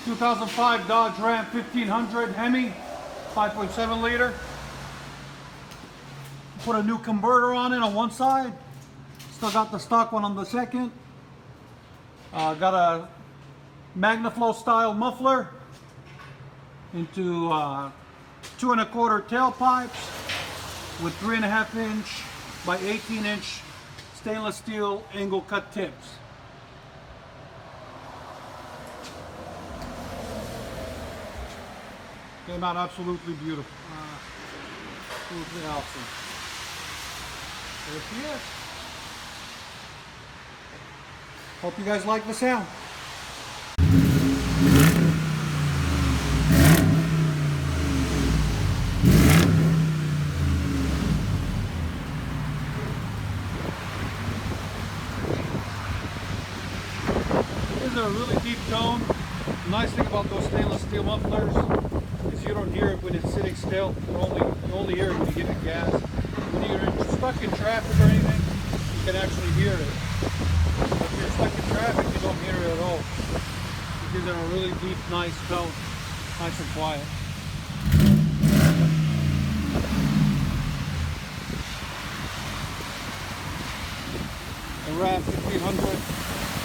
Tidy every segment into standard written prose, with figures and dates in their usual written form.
2005 Dodge Ram 1500 HEMI, 5.7 liter. Put a new converter on it on one side. Still got the stock one on the second. Got a Magnaflow style muffler into 2 1/4 tailpipes with 3.5 inch by 18 inch stainless steel angle cut tips. Came out absolutely beautiful. Absolutely awesome. There she is. Hope you guys like the sound. This is a really deep tone. The nice thing about those stainless steel mufflers is you don't hear it when it's sitting still. You only hear it when you give it gas. When you're stuck in traffic or anything, you can actually hear it. But if you're stuck in traffic, you don't hear it at all. It gives it a really deep, nice tone. Nice and quiet. The Ram 1500,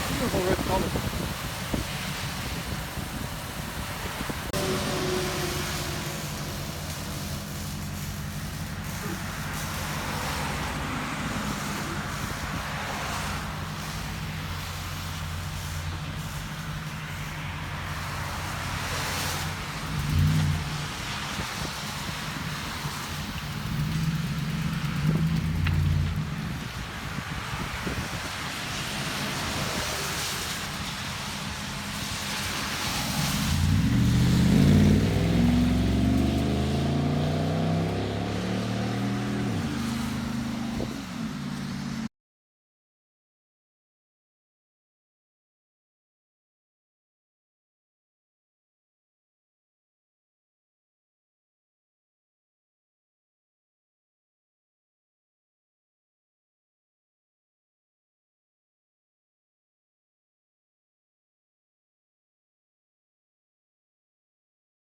beautiful red color.